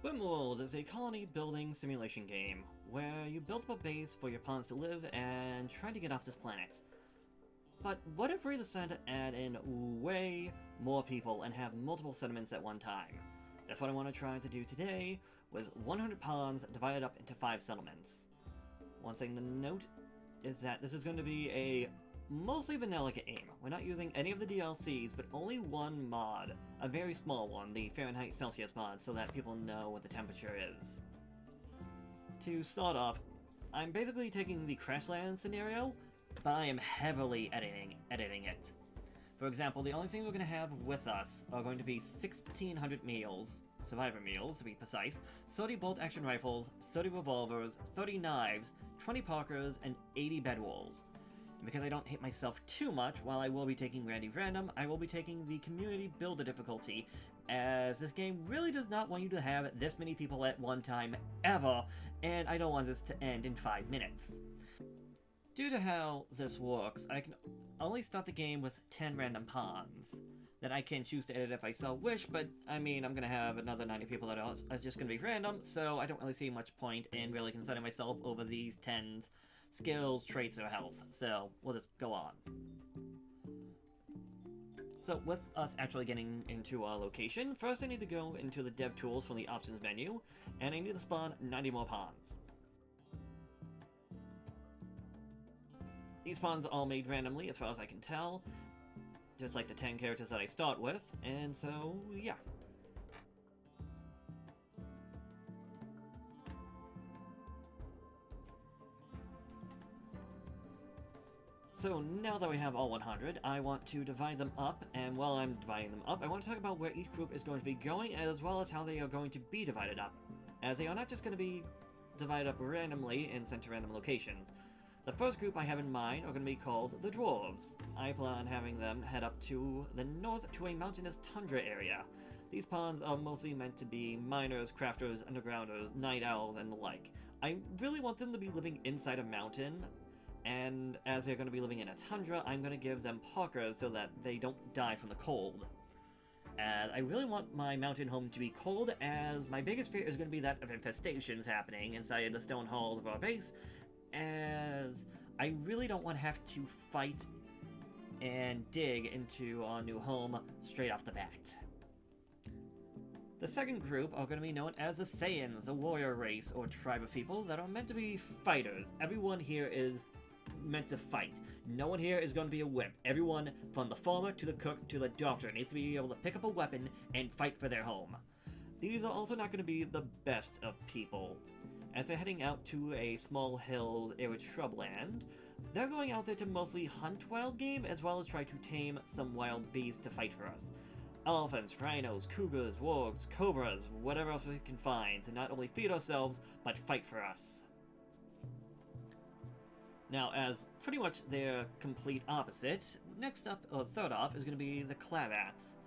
Rimworld is a colony building simulation game where you build up a base for your pawns to live and try to get off this planet. But what if we decided to add in way more people and have multiple settlements at one time? That's what I want to try to do today, with 100 pawns divided up into 5 settlements. One thing to note is that this is going to be a mostly vanilla game. We're not using any of the DLCs, but only one mod, a very small one, the Fahrenheit Celsius mod, so that people know what the temperature is. To start off, I'm basically taking the Crashland scenario, but I am heavily editing it. For example, the only thing we're going to have with us are going to be 1,600 meals, survivor meals to be precise, 30 bolt-action rifles, 30 revolvers, 30 knives, 20 parkers, and 80 bedwalls. And because I don't hate myself too much, while I will be taking Randy Random, I will be taking the Community Builder difficulty, as this game really does not want you to have this many people at one time, ever, and I don't want this to end in 5 minutes. Due to how this works, I can only start the game with 10 random pawns. Then I can choose to edit if I so wish, but I mean, I'm gonna have another 90 people that are just gonna be random, so I don't really see much point in really concerning myself over these 10's skills, traits, or health. So we'll just go on. So with us actually getting into our location, first I need to go into the dev tools from the options menu, and I need to spawn 90 more pawns. These pawns are all made randomly as far as I can tell, just like the 10 characters that I start with, and so yeah. So now that we have all 100, I want to divide them up, and while I'm dividing them up, I want to talk about where each group is going to be going, as well as how they are going to be divided up, as they are not just going to be divided up randomly and sent to random locations. The first group I have in mind are going to be called the Dwarves. I plan on having them head up to the north to a mountainous tundra area. These pawns are mostly meant to be miners, crafters, undergrounders, night owls, and the like. I really want them to be living inside a mountain, and as they're going to be living in a tundra, I'm going to give them parkers so that they don't die from the cold. And I really want my mountain home to be cold, as my biggest fear is going to be that of infestations happening inside the stone halls of our base, as I really don't want to have to fight and dig into our new home straight off the bat. The second group are going to be known as the Saiyans, a warrior race or tribe of people that are meant to be fighters. Everyone here is meant to fight. No one here is going to be a wimp. Everyone, from the farmer to the cook to the doctor, needs to be able to pick up a weapon and fight for their home. These are also not going to be the best of people. As they're heading out to a small hills, arid shrubland, they're going out there to mostly hunt wild game, as well as try to tame some wild beasts to fight for us. Elephants, rhinos, cougars, wargs, cobras, whatever else we can find, to not only feed ourselves, but fight for us. Now, as pretty much their complete opposite, next up, or third off, is going to be the Clavats.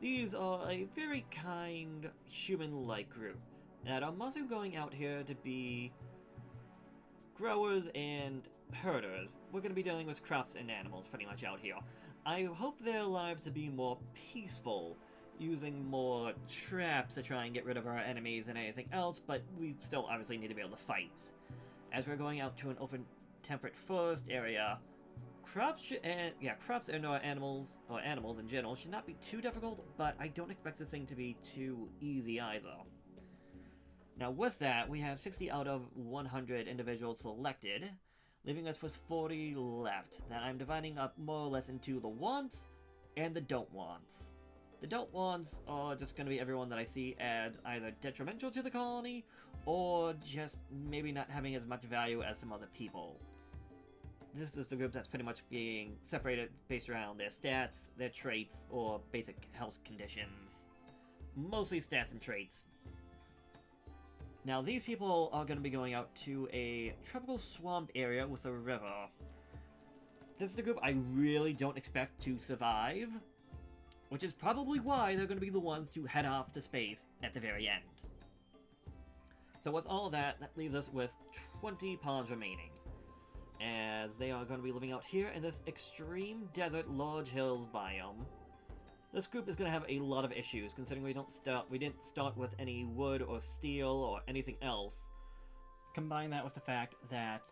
These are a very kind, human-like group that are mostly going out here to be growers and herders. We're going to be dealing with crops and animals pretty much out here. I hope their lives to be more peaceful, using more traps to try and get rid of our enemies than anything else, but we still obviously need to be able to fight. As we're going out to an open temperate forest area, crops and animals in general should not be too difficult, but I don't expect this thing to be too easy either. Now with that, we have 60 out of 100 individuals selected, leaving us with 40 left, that I'm dividing up more or less into the wants and the don't wants. The don't wants are just going to be everyone that I see as either detrimental to the colony, or just maybe not having as much value as some other people. This is the group that's pretty much being separated based around their stats, their traits, or basic health conditions. Mostly stats and traits. Now, these people are going to be going out to a tropical swamp area with a river. This is the group I really don't expect to survive, which is probably why they're going to be the ones to head off to space at the very end. So with all of that, that leaves us with 20 pawns remaining, as they are going to be living out here in this extreme desert large hills biome. This group is going to have a lot of issues, considering we didn't start with any wood or steel or anything else. Combine that with the fact that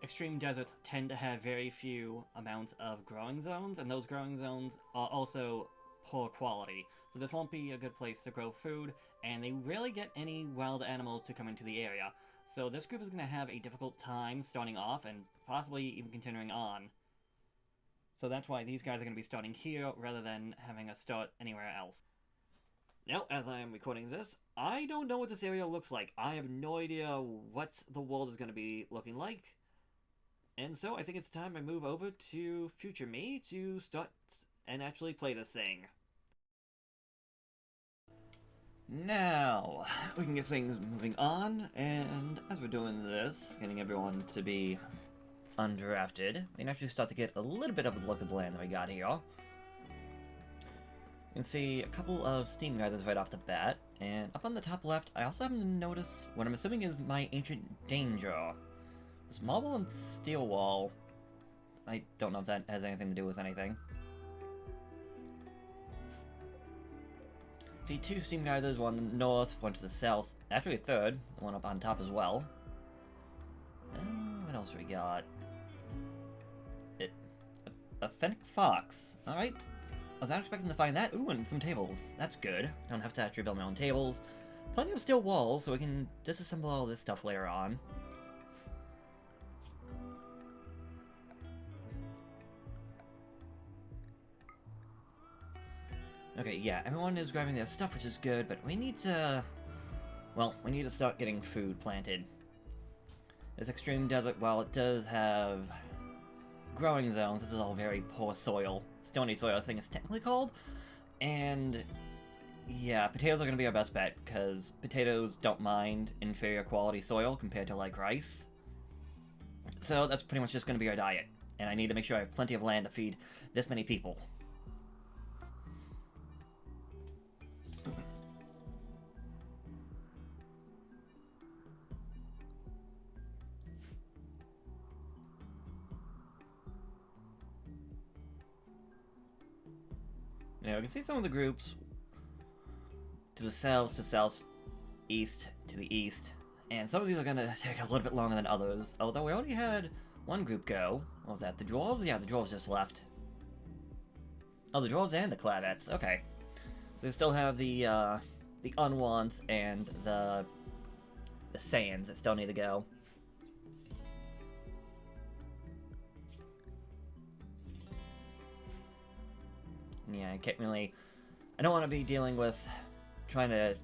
extreme deserts tend to have very few amounts of growing zones, and those growing zones are also poor quality. So this won't be a good place to grow food, and they rarely get any wild animals to come into the area. So this group is going to have a difficult time starting off, and possibly even continuing on. So that's why these guys are going to be starting here, rather than having us start anywhere else. Now, as I am recording this, I don't know what this area looks like. I have no idea what the world is going to be looking like. And so I think it's time I move over to future me to start and actually play this thing. Now, we can get things moving on, and as we're doing this, getting everyone to be undrafted, we can actually start to get a little bit of a look at the land that we got here. You can see a couple of steam geysers right off the bat, and up on the top left, I also happen to notice what I'm assuming is my ancient danger. This marble and steel wall, I don't know if that has anything to do with anything. See two steam geysers, one to the north, one to the south, actually a third, the one up on top as well. What else we got? A fennec fox, alright. I was not expecting to find that. Ooh, and some tables. That's good. I don't have to actually build my own tables. Plenty of steel walls, so we can disassemble all this stuff later on. Okay, yeah, everyone is grabbing their stuff, which is good, but we need to... Well, we need to start getting food planted. This extreme desert, while it does have growing zones, this is all very poor soil. Stony soil, I think it's technically called. And yeah, potatoes are going to be our best bet, because potatoes don't mind inferior quality soil compared to, like, rice. So that's pretty much just going to be our diet. And I need to make sure I have plenty of land to feed this many people. Now, you can see some of the groups to the south, to southeast, to the east, and some of these are going to take a little bit longer than others, although we already had one group go. What was that, the dwarves? Yeah, the dwarves just left. Oh, the dwarves and the clavets, okay. So we still have the unwants and the Saiyans that still need to go. Yeah, I don't want to be dealing with trying to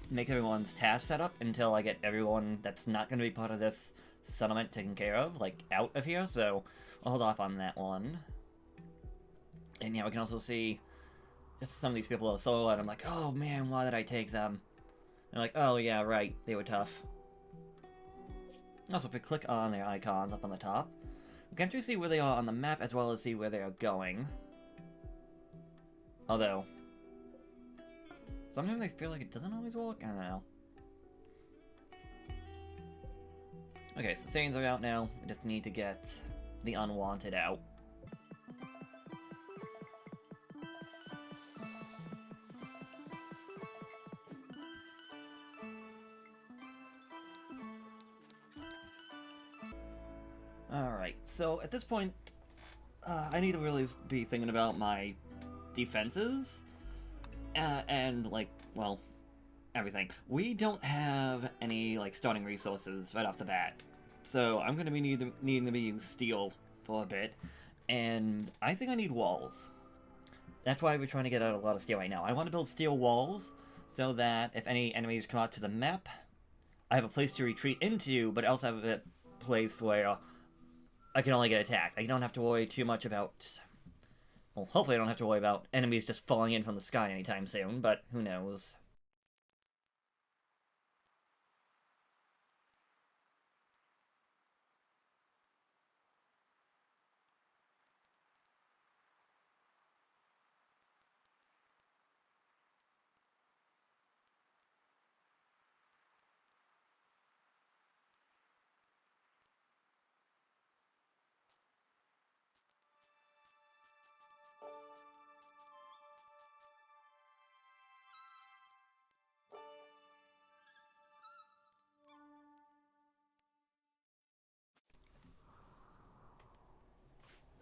make everyone's task set up until I get everyone that's not going to be part of this settlement taken care of, like, out of here, so I'll hold off on that one. And yeah, we can also see just some of these people are solo, and I'm like, oh man, why did I take them? And like, oh yeah, right, they were tough. Also, if we click on their icons up on the top, we can actually see where they are on the map, as well as see where they are going. Although, sometimes I feel like it doesn't always work, I don't know. Okay, so the Saiyans are out now, we just need to get the unwanted out. Alright, so at this point, I need to really be thinking about my defenses, and, like, well, everything. We don't have any, like, starting resources right off the bat, so I'm going to be needing to be using steel for a bit, and I think I need walls. That's why we're trying to get out a lot of steel right now. I want to build steel walls so that if any enemies come out to the map, I have a place to retreat into, but I also have a place where I can only get attacked. I don't have to worry too much about... Well, hopefully I don't have to worry about enemies just falling in from the sky anytime soon, but who knows.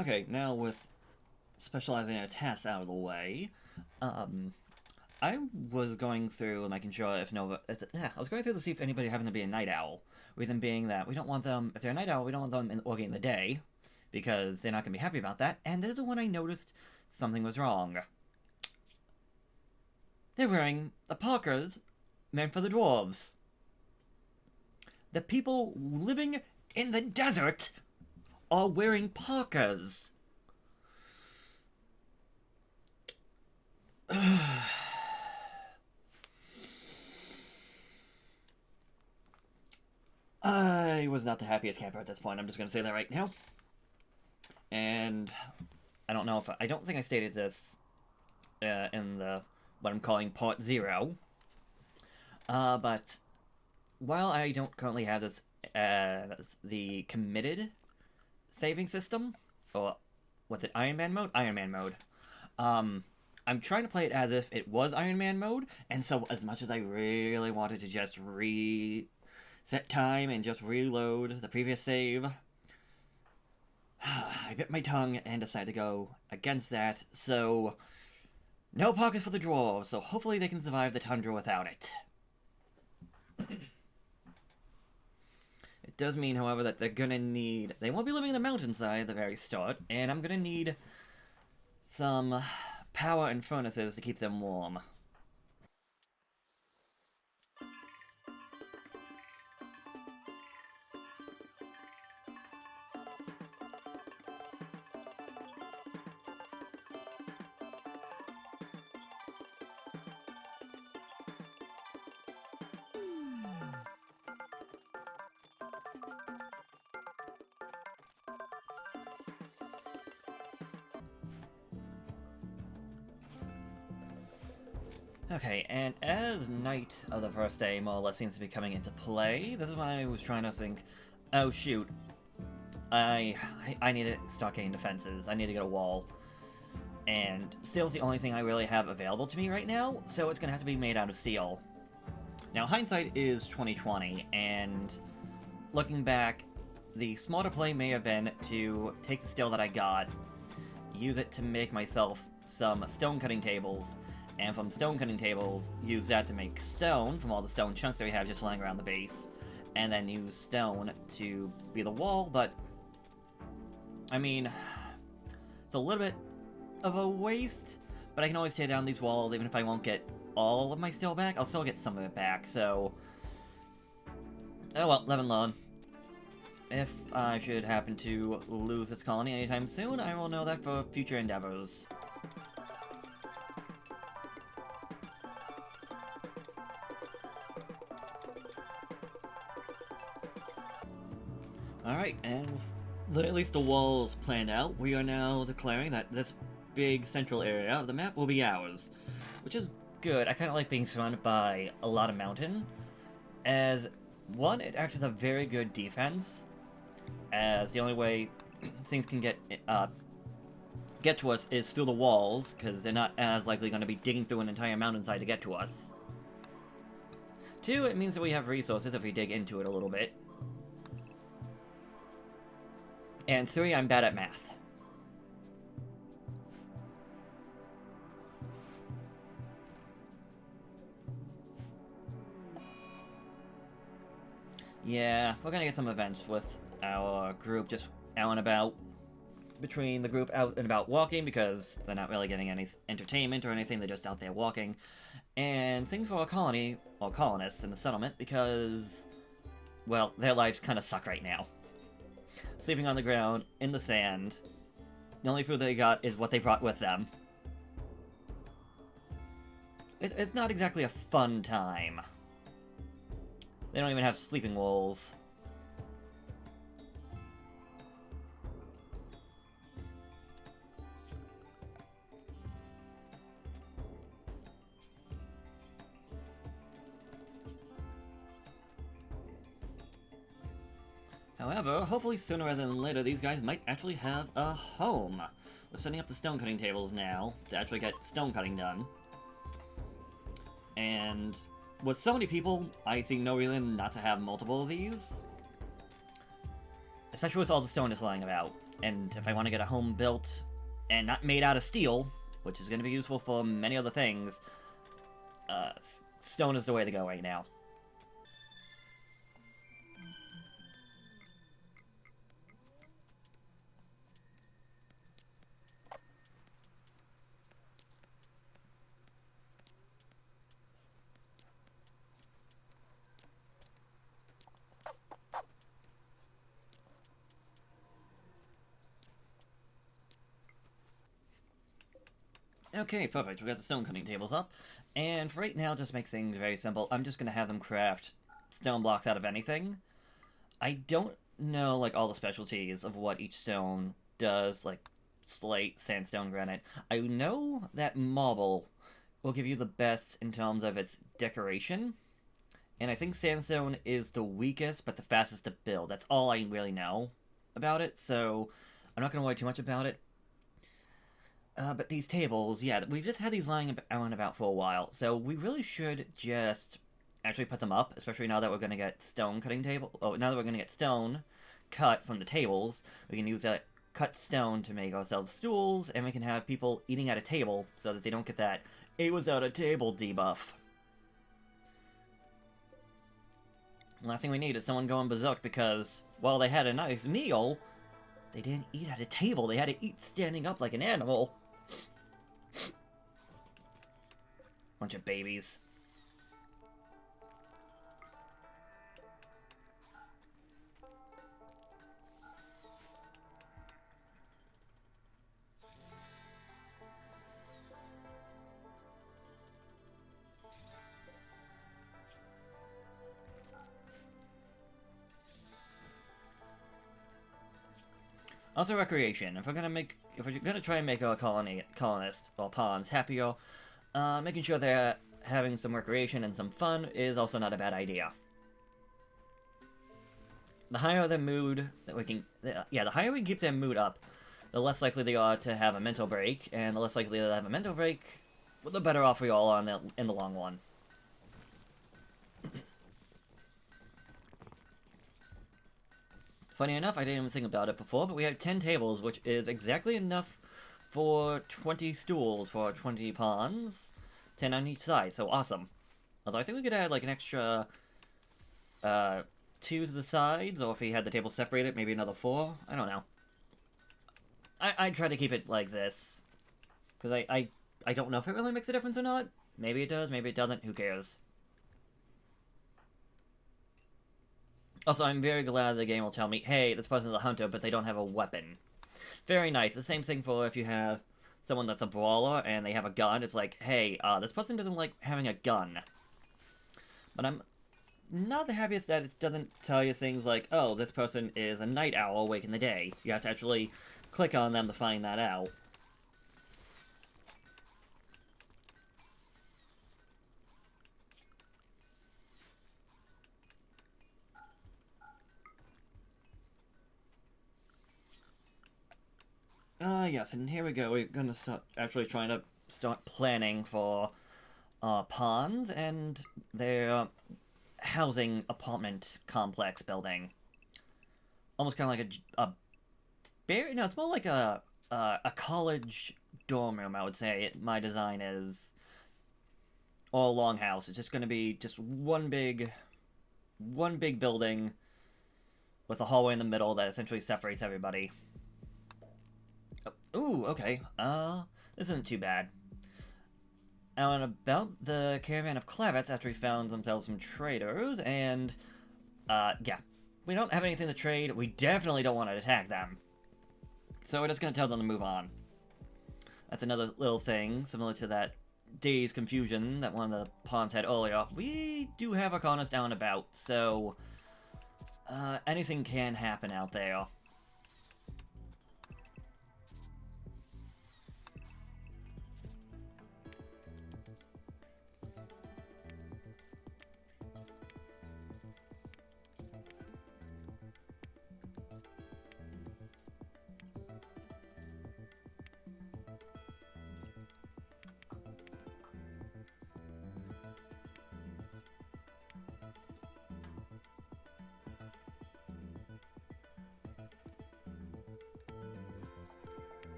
Okay, now with specializing in tasks out of the way, I was going through and making sure if Nova... I was going through to see if anybody happened to be a night owl. Reason being that we don't want them... If they're a night owl, we don't want them working in the day, because they're not going to be happy about that. And this is when I noticed something was wrong. They're wearing the parkas meant for the dwarves. The people living in the desert are wearing parkas. I was not the happiest camper at this point. I'm just going to say that right now. And I don't know if... I don't think I stated this in the... what I'm calling Part 0. But while I don't currently have this... the committed saving system, or what's it, Iron Man mode? Iron Man mode. I'm trying to play it as if it was Iron Man mode, and so as much as I really wanted to just reset time and just reload the previous save, I bit my tongue and decided to go against that, so no pockets for the dwarves, so hopefully they can survive the tundra without it. It does mean, however, that they're gonna need... They won't be living in the mountainside at the very start, and I'm gonna need some power and furnaces to keep them warm. Okay, and as night of the first day more or less seems to be coming into play, this is when I was trying to think, oh shoot, I need to start getting defenses, I need to get a wall, and steel's the only thing I really have available to me right now, so it's gonna have to be made out of steel. Now, hindsight is 2020, and looking back, the smarter play may have been to take the steel that I got, use it to make myself some stone cutting tables, and from stone cutting tables, use that to make stone from all the stone chunks that we have just lying around the base, and then use stone to be the wall, but I mean, it's a little bit of a waste, but I can always tear down these walls even if I won't get all of my steel back. I'll still get some of it back, so oh well, live and learn. If I should happen to lose this colony anytime soon, I will know that for future endeavors. Alright, and with at least the walls planned out, we are now declaring that this big central area of the map will be ours. Which is good. I kind of like being surrounded by a lot of mountain, as, one, it acts as a very good defense, as the only way things can get to us is through the walls, because they're not as likely going to be digging through an entire mountainside to get to us. Two, it means that we have resources if we dig into it a little bit. And three, I'm bad at math. Yeah, we're gonna get some events with our group just out and about. Between the group out and about walking, because they're not really getting any entertainment or anything, they're just out there walking. And things for our colony, or colonists in the settlement, because, well, their lives kind of suck right now. Sleeping on the ground, in the sand. The only food they got is what they brought with them. It's not exactly a fun time. They don't even have sleeping walls. However, hopefully sooner rather than later, these guys might actually have a home. We're setting up the stone cutting tables now to actually get stone cutting done. And with so many people, I see no reason not to have multiple of these. Especially with all the stone just lying about. And if I want to get a home built and not made out of steel, which is going to be useful for many other things, stone is the way to go right now. Okay, perfect. We got the stone cutting tables up. And for right now, just make things very simple. I'm just going to have them craft stone blocks out of anything. I don't know, like, all the specialties of what each stone does, like slate, sandstone, granite. I know that marble will give you the best in terms of its decoration. And I think sandstone is the weakest, but the fastest to build. That's all I really know about it, so I'm not going to worry too much about it. But these tables, yeah, we've just had these lying around about for a while, so we really should just actually put them up, especially now that we're going to get stone cutting table. Oh, now that we're going to get stone cut from the tables, we can use that cut stone to make ourselves stools, and we can have people eating at a table so that they don't get that "it was at a table" debuff. Last thing we need is someone going berserk because, while they had a nice meal, they didn't eat at a table. They had to eat standing up like an animal. Bunch of babies. Also, recreation. If we're gonna try and make our colonist or pawns happier, making sure they're having some recreation and some fun is also not a bad idea. The higher the mood that we can, the higher we can keep their mood up, the less likely they are to have a mental break, and the less likely they'll have a mental break, the better off we all are in the long run. Funny enough, I didn't even think about it before, but we have 10 tables, which is exactly enough for 20 stools for 20 pawns. 10 on each side, so awesome. Although I think we could add like an extra 2 to the sides, or if we had the table separated, maybe another 4. I don't know. I try to keep it like this. Because I don't know if it really makes a difference or not. Maybe it does, maybe it doesn't, who cares. Also, I'm very glad the game will tell me, hey, this person's a hunter, but they don't have a weapon. Very nice. The same thing for if you have someone that's a brawler and they have a gun. It's like, hey, this person doesn't like having a gun. But I'm not the happiest that it doesn't tell you things like, oh, this person is a night owl awake in the day. You have to actually click on them to find that out. Yes, and here we go. We're gonna start actually trying to start planning for pawns and their housing apartment complex building. Almost kind of like no, it's more like a college dorm room, I would say. My design is, or a longhouse. It's just going to be just one big building with a hallway in the middle that essentially separates everybody. Ooh, okay. This isn't too bad. Now, and about the caravan of Clavets after we found themselves some traders, and, yeah. We don't have anything to trade. We definitely don't want to attack them. So we're just going to tell them to move on. That's another little thing, similar to that day's confusion that one of the pawns had earlier. We do have our colonists down and about, so anything can happen out there.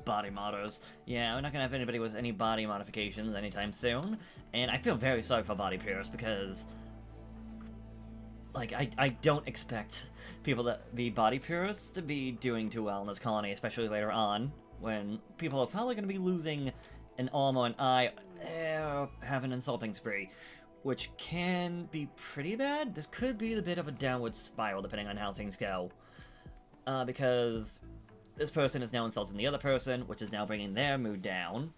body modders. Yeah, we're not gonna have anybody with any body modifications anytime soon. And I feel very sorry for body pierce because, like, I don't expect people that be body purists to be doing too well in this colony, especially later on, when people are probably going to be losing an arm or an eye, have an insulting spree, which can be pretty bad. This could be a bit of a downward spiral, depending on how things go. Because this person is now insulting the other person, which is now bringing their mood down,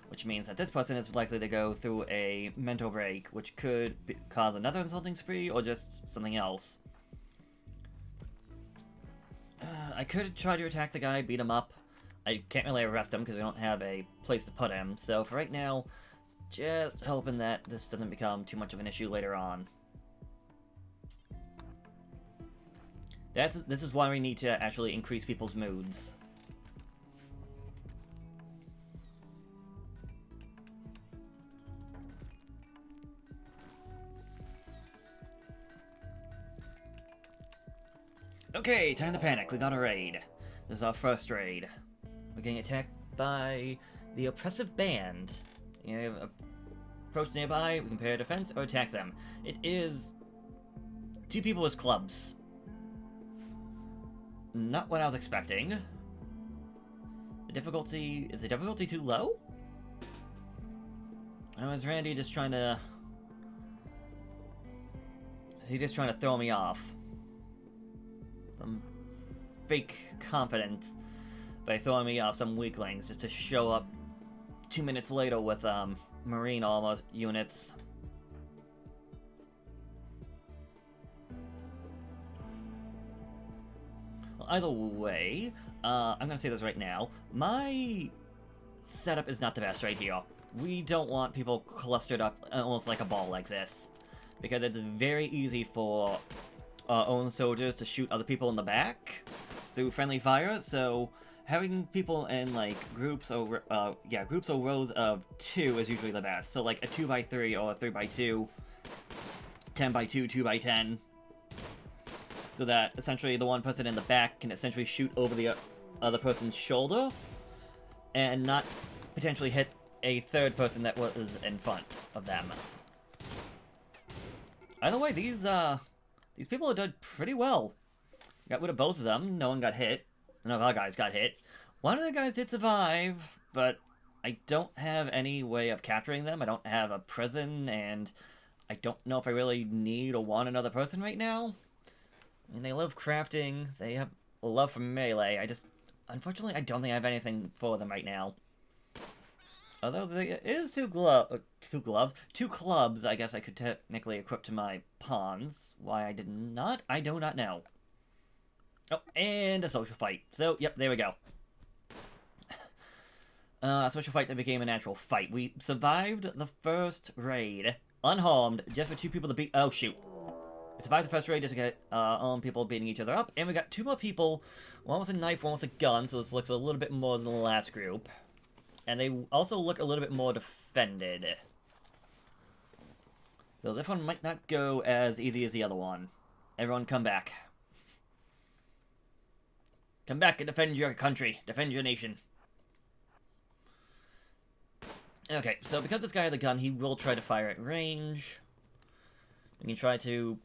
which means that this person is likely to go through a mental break, which could cause another insulting spree, or just something else. I could try to attack the guy, beat him up. I can't really arrest him because we don't have a place to put him, so for right now, just hoping that this doesn't become too much of an issue later on. This is why we need to actually increase people's moods. Okay, time to panic. We got a raid. This is our first raid. We're getting attacked by the oppressive band. You know, approach nearby, we can prepare defense or attack them. It is 2 people with clubs. Not what I was expecting. The difficulty... Is the difficulty too low? Or is Randy just trying to... Is he just trying to throw me off? Some fake competence by throwing me off some weaklings just to show up 2 minutes later with marine armor units. Well, either way, I'm gonna say this right now. My setup is not the best right here. We don't want people clustered up almost like a ball like this, because it's very easy for our own soldiers to shoot other people in the back through friendly fire, so having people in, like, groups or rows of 2 is usually the best. So, like, a 2x3 or a 3x2, 10x2, 2x10. So that, essentially, the one person in the back can essentially shoot over the other person's shoulder and not potentially hit a third person that was in front of them. Either way, these people have done pretty well. Got rid of both of them. No one got hit. None of our guys got hit. One of the guys did survive, but I don't have any way of capturing them. I don't have a prison, and I don't know if I really need or want another person right now. I mean, they love crafting. They have a love for melee. Unfortunately, I don't think I have anything for them right now. Although there is 2 clubs, I guess I could technically equip to my pawns. Why I did not, I do not know. Oh, and a social fight. So, yep, there we go. A social fight that became a natural fight. We survived the first raid, unharmed, just for 2 people to beat. Oh, shoot. We survived the first raid just to get people beating each other up, and we got 2 more people. One with a knife, one with a gun, so this looks a little bit more than the last group. And they also look a little bit more defended. So this one might not go as easy as the other one. Everyone come back. Come back and defend your country. Defend your nation. Okay, so because this guy has a gun, he will try to fire at range. We can try to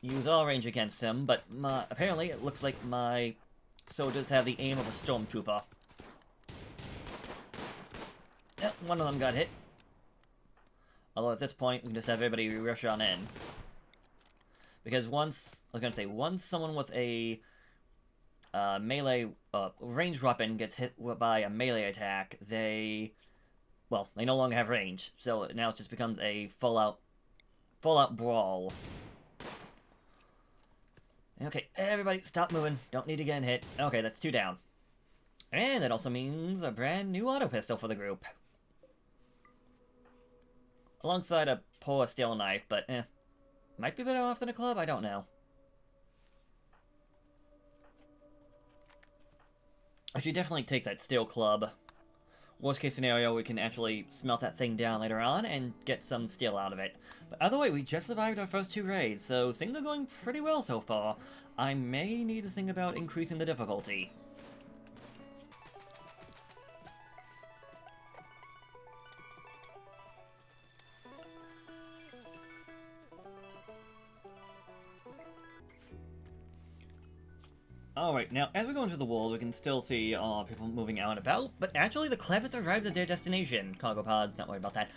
use all range against him, but apparently it looks like my soldiers have the aim of a stormtrooper. Yep, one of them got hit. Although at this point, we can just have everybody rush on in. Because once someone with a melee, range weapon gets hit by a melee attack, they no longer have range. So now it just becomes a full-out brawl. Okay, everybody stop moving. Don't need to get hit. Okay, that's 2 down. And that also means a brand new auto pistol for the group. Alongside a poor steel knife, but might be better off than a club, I don't know. I should definitely take that steel club. Worst case scenario, we can actually smelt that thing down later on and get some steel out of it. But either way, we just survived our first 2 raids, so things are going pretty well so far. I may need to think about increasing the difficulty. Alright, now as we go into the world, we can still see people moving out and about, but actually the Clevets arrived at their destination. Cargo pods, not worried about that.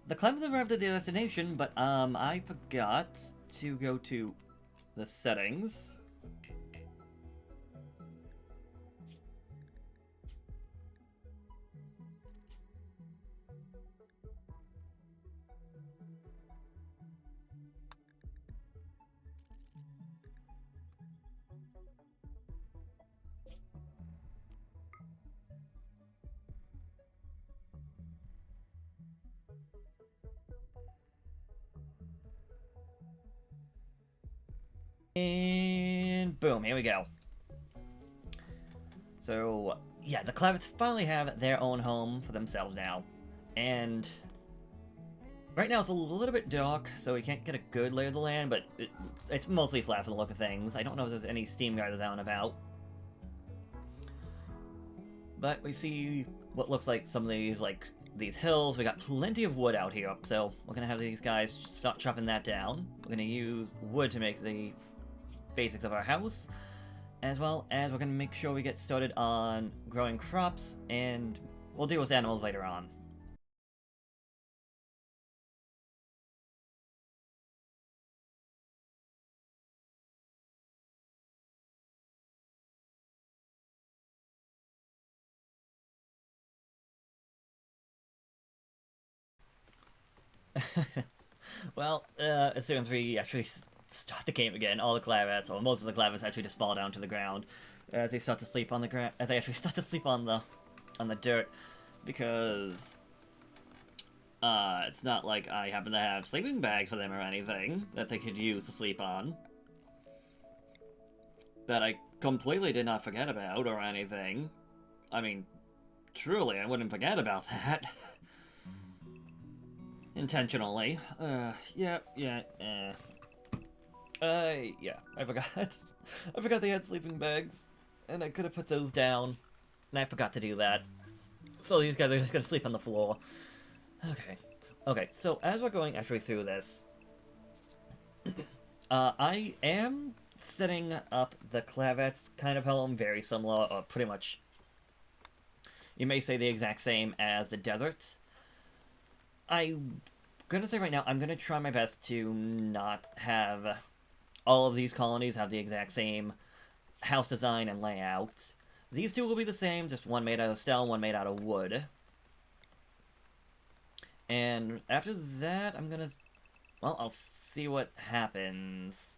The Clevets arrived at their destination, but I forgot to go to the settings. And boom, here we go. So, yeah, the Clevets finally have their own home for themselves now. And right now it's a little bit dark, so we can't get a good lay of the land, but it's mostly flat for the look of things. I don't know if there's any steam guards out and about. But we see what looks like some of these hills. We got plenty of wood out here, so we're gonna have these guys start chopping that down. We're gonna use wood to make the basics of our house, as well as we're gonna make sure we get started on growing crops, and we'll deal with animals later on. Well, as soon as we actually start the game again, all the Clavets, or most of the Clavets, actually just fall down to the ground as they start to sleep on the ground. As they actually start to sleep on the dirt, because it's not like I happen to have sleeping bags for them or anything that they could use to sleep on. That I completely did not forget about or anything. I mean, truly, I wouldn't forget about that. Intentionally. Yeah, I forgot. I forgot they had sleeping bags, and I could have put those down, and I forgot to do that. So these guys are just gonna sleep on the floor. Okay, so as we're going actually through this, I am setting up the Clavets kind of home very similar, or pretty much, you may say the exact same as the desert. I'm gonna say right now, I'm gonna try my best to not have all of these colonies have the exact same house design and layout. These two will be the same, just one made out of stone, one made out of wood. And after that, I'm gonna... well, I'll see what happens.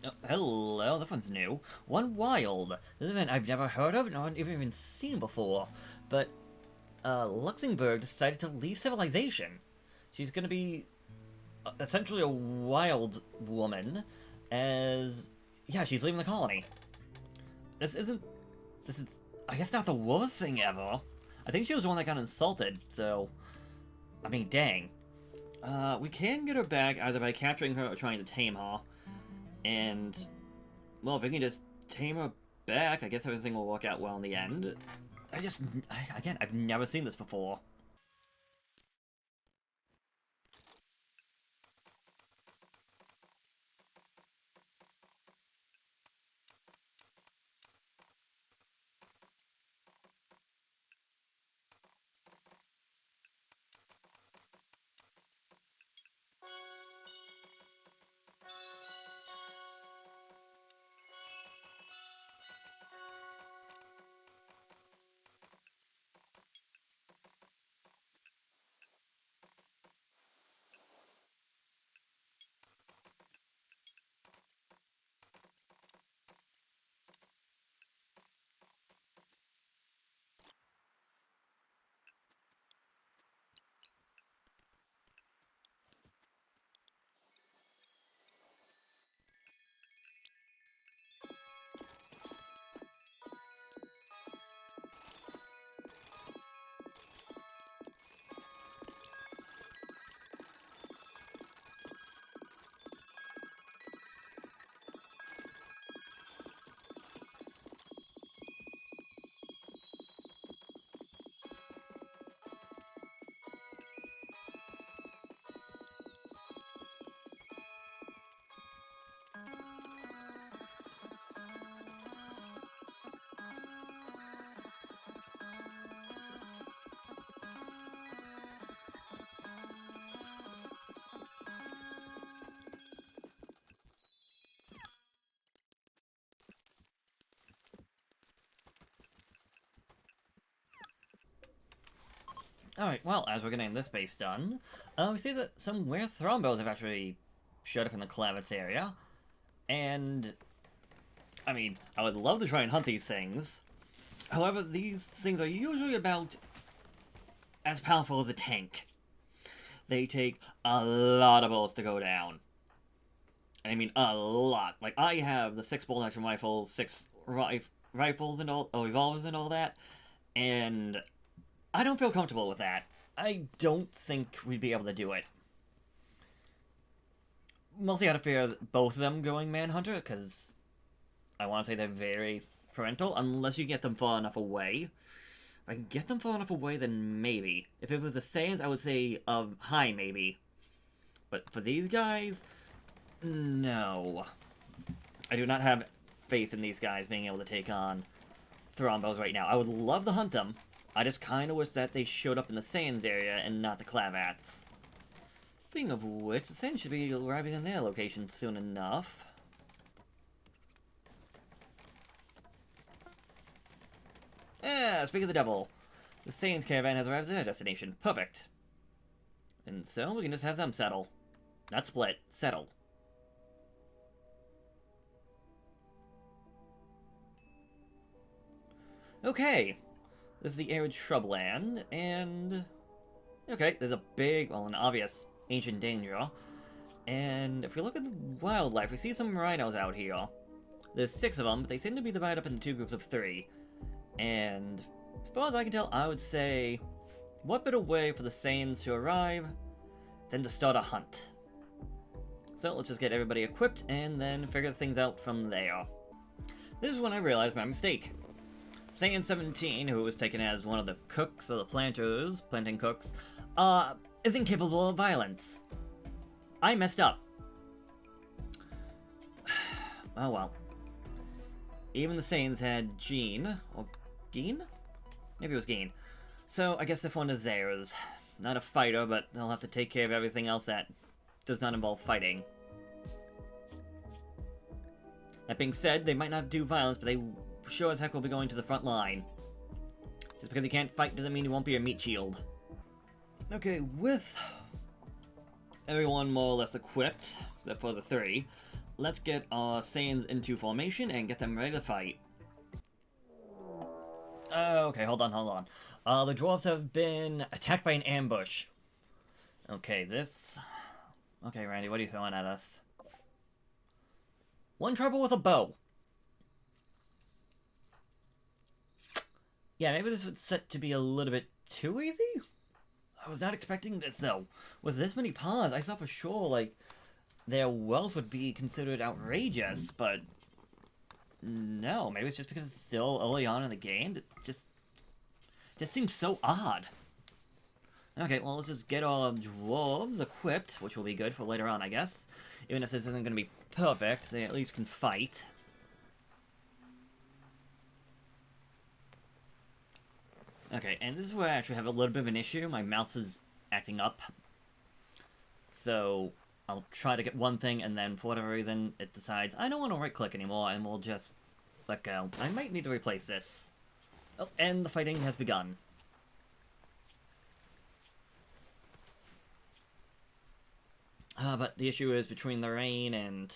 Oh, hello, that one's new. One Wild. This is an event I've never heard of, nor even seen before. But, Luxembourg decided to leave civilization. She's gonna be essentially a wild woman, as... yeah, she's leaving the colony. This is, I guess, not the worst thing ever. I think she was the one that got insulted, so... I mean, dang. We can get her back either by capturing her or trying to tame her. And, well, if we can just tame her back, I guess everything will work out well in the end. Again, I've never seen this before. Alright, well, as we're getting this base done, we see that some weird thrombos have actually showed up in the Clavets area. And, I mean, I would love to try and hunt these things. However, these things are usually about as powerful as a tank. They take a lot of bullets to go down. I mean, a lot. Like, I have the 6 bolt-action rifles, 6 rifles and all, revolvers and all that, and I don't feel comfortable with that. I don't think we'd be able to do it. Mostly out of fear of both of them going Manhunter, because I want to say they're very parental, unless you get them far enough away. If I can get them far enough away, then maybe. If it was the Saiyans, I would say high maybe. But for these guys, no. I do not have faith in these guys being able to take on Thrombos right now. I would love to hunt them. I just kind of wish that they showed up in the Saiyans area and not the Clavats. Speaking of which, the Saiyans should be arriving in their location soon enough. Ah, speak of the devil. The Saiyans caravan has arrived at their destination. Perfect. And so, we can just have them settle. Not split. Settle. Okay. This is the arid shrubland, and... okay, there's a big, well, an obvious ancient danger. And if we look at the wildlife, we see some rhinos out here. There's 6 of them, but they seem to be divided up into 2 groups of 3. And as far as I can tell, I would say, what better way for the Saiyans to arrive than to start a hunt? So let's just get everybody equipped and then figure things out from there. This is when I realized my mistake. Saiyan 17, who was taken as one of the cooks, or the planting cooks, is incapable of violence. I messed up. Oh well. Even the Saiyans had Gene, or Geen? Maybe it was Geen. So I guess this one is theirs. Not a fighter, but they'll have to take care of everything else that does not involve fighting. That being said, they might not do violence, but they sure as heck will be going to the front line. Just because you can't fight doesn't mean you won't be a meat shield. Okay, with everyone more or less equipped, except for the 3, let's get our Saiyans into formation and get them ready to fight. Okay, hold on. The dwarves have been attacked by an ambush. Okay, this... okay, Randy, what are you throwing at us? One trouble with a bow. Yeah, maybe this was set to be a little bit too easy? I was not expecting this, though. With this many pawns, I thought for sure, like, their wealth would be considered outrageous, but... no, maybe it's just because it's still early on in the game. It just seems so odd. Okay, well, let's just get our dwarves equipped, which will be good for later on, I guess. Even if this isn't going to be perfect, they at least can fight. Okay, and this is where I actually have a little bit of an issue. My mouse is acting up. So, I'll try to get one thing, and then for whatever reason, it decides, I don't want to right-click anymore, and we'll just let go. I might need to replace this. Oh, and the fighting has begun. But the issue is between the rain and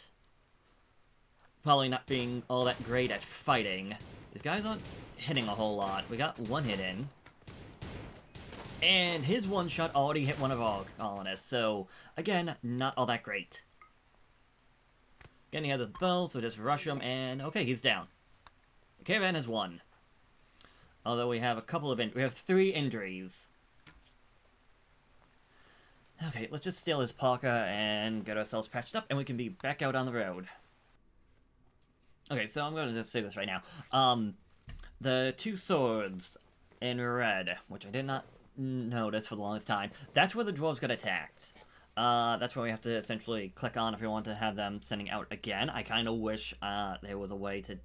probably not being all that great at fighting. These guys aren't hitting a whole lot. We got one hit in. And his one shot already hit one of our colonists, so again, not all that great. Again, he has a bow, so just rush him, and okay, he's down. The caravan has won. Although we have a couple of we have 3 injuries. Okay, let's just steal his parka and get ourselves patched up, and we can be back out on the road. Okay, so I'm going to just say this right now. The 2 swords in red, which I did not notice for the longest time, that's where the dwarves got attacked. That's where we have to essentially click on if we want to have them sending out again. I kind of wish there was a way to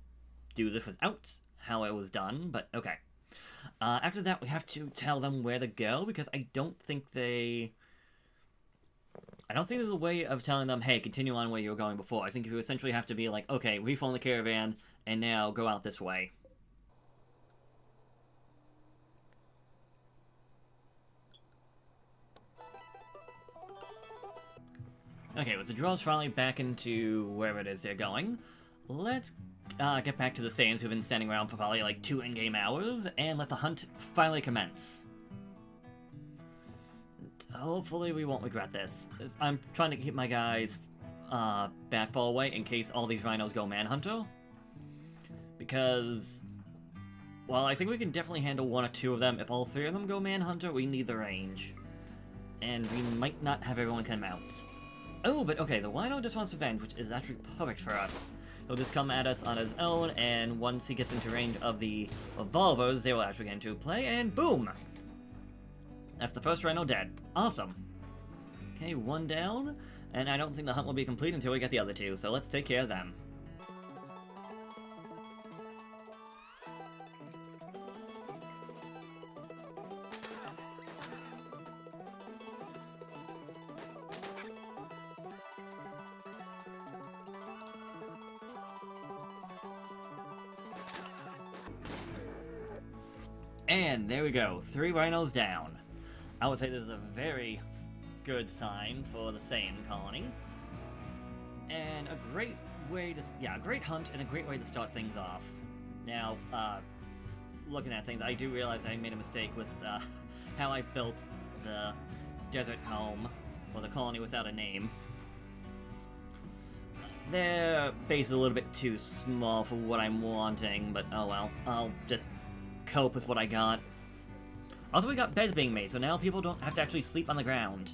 do this without how it was done, but okay. After that, we have to tell them where to go, because I don't think there's a way of telling them, hey, continue on where you were going before. I think you essentially have to be like, okay, reform the caravan, and now go out this way. Okay, with the drones finally back into wherever it is they're going, let's get back to the Saiyans who've been standing around for probably like 2 in-game hours, and let the hunt finally commence. Hopefully we won't regret this. I'm trying to keep my guys back far away in case all these rhinos go manhunter. Because, well, I think we can definitely handle 1 or 2 of them. If all 3 of them go manhunter, we need the range. And we might not have everyone come out. Oh, but okay, the rhino just wants revenge, which is actually perfect for us. He'll just come at us on his own, and once he gets into range of the revolvers, they will actually get into play, and boom! That's the first rhino dead. Awesome. Okay, 1 down, and I don't think the hunt will be complete until we get the other 2, so let's take care of them. And there we go, 3 rhinos down. I would say this is a very good sign for the Saiyan colony. And a great way to, a great hunt and a great way to start things off. Now, looking at things, I do realize I made a mistake with how I built the desert home, or the colony without a name. Their base is a little bit too small for what I'm wanting, but oh well, I'll just cope with what I got. Also, we got beds being made, so now people don't have to actually sleep on the ground.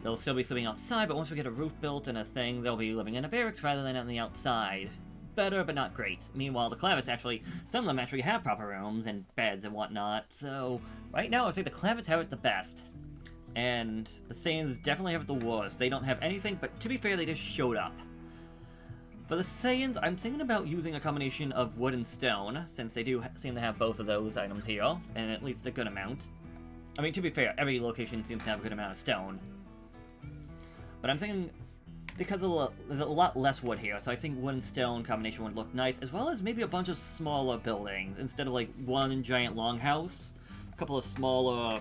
They'll still be sleeping outside, but once we get a roof built and a thing, they'll be living in a barracks rather than on the outside. Better, but not great. Meanwhile, the Clavets actually, some of them actually have proper rooms and beds and whatnot, so right now I would say the Clavets have it the best. And the Saiyans definitely have it the worst. They don't have anything, but to be fair, they just showed up. For the Saiyans, I'm thinking about using a combination of wood and stone, since they do seem to have both of those items here, and at least a good amount. I mean, to be fair, every location seems to have a good amount of stone. But I'm thinking, because there's a lot less wood here, so I think wood and stone combination would look nice, as well as maybe a bunch of smaller buildings, instead of like 1 giant longhouse, a couple of smaller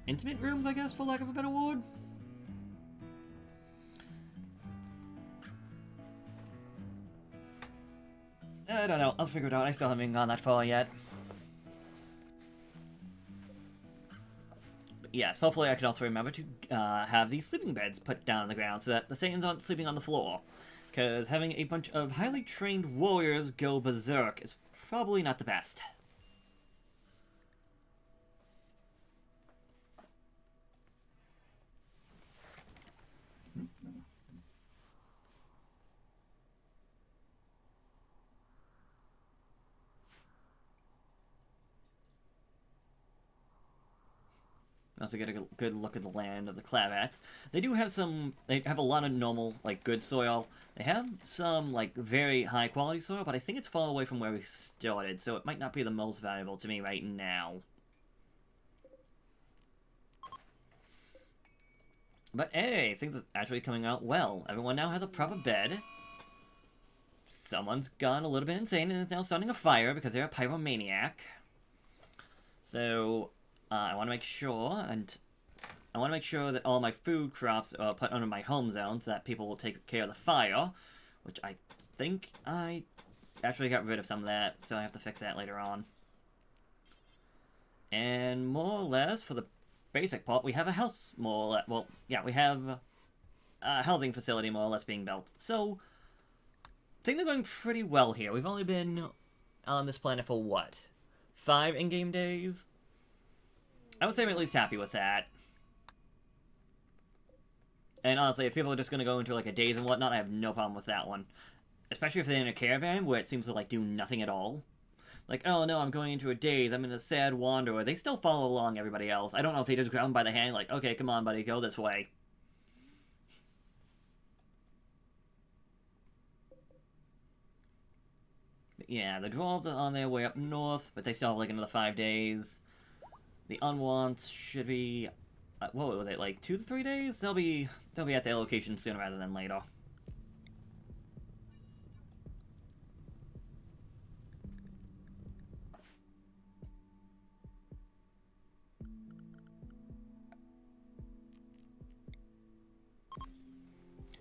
intimate rooms, I guess, for lack of a better word. I don't know, I'll figure it out, I still haven't gone that far yet. But yes, hopefully I can also remember to have these sleeping beds put down on the ground so that the Saiyans aren't sleeping on the floor. Because having a bunch of highly trained warriors go berserk is probably not the best. Also get a good look at the land of the Clavats. They do have they have a lot of normal, like, good soil. They have some, like, very high quality soil, but I think it's far away from where we started, so it might not be the most valuable to me right now. But hey, things are actually coming out well. Everyone now has a proper bed. Someone's gone a little bit insane and is now starting a fire because they're a pyromaniac. So I want to make sure, that all my food crops are put under my home zone so that people will take care of the fire, which I think I actually got rid of some of that, so I have to fix that later on. And more or less, for the basic part, we have a house, more or less, well, yeah, we have a housing facility more or less being built. So, things are going pretty well here. We've only been on this planet for, what, 5 in-game days? I would say I'm at least happy with that. And honestly, if people are just going to go into like a daze and whatnot, I have no problem with that one. Especially if they're in a caravan where it seems to like do nothing at all. Like, oh no, I'm going into a daze, I'm in a sad wanderer. They still follow along everybody else. I don't know if they just grab them by the hand, like, okay, come on buddy, go this way. But yeah, the dwarves are on their way up north, but they still have like another 5 days. The unwants should be, what were they, like 2 to 3 days? They'll be at their location sooner rather than later.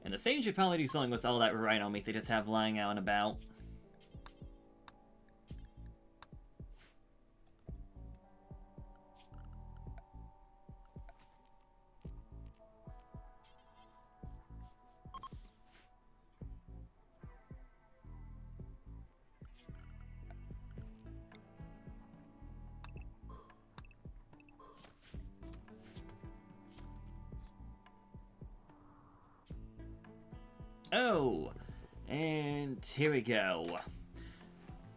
And the Saints should probably do something with all that rhino meat they just have lying out and about. Oh, and here we go.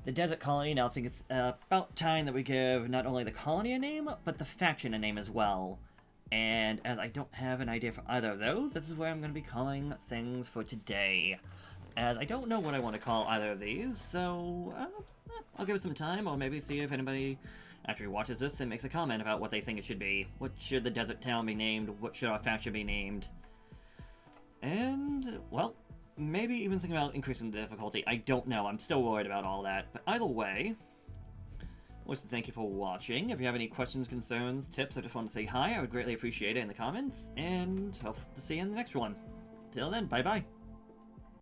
The Desert Colony announcing it's about time that we give not only the colony a name, but the faction a name as well. And as I don't have an idea for either of those, this is where I'm going to be calling things for today. As I don't know what I want to call either of these, so I'll give it some time, or maybe see if anybody actually watches this and makes a comment about what they think it should be. What should the desert town be named? What should our faction be named? And, well, maybe even think about increasing the difficulty. I don't know. I'm still worried about all that. But either way, I want to thank you for watching. If you have any questions, concerns, tips, or just want to say hi, I would greatly appreciate it in the comments. And hope to see you in the next one. Till then, bye-bye.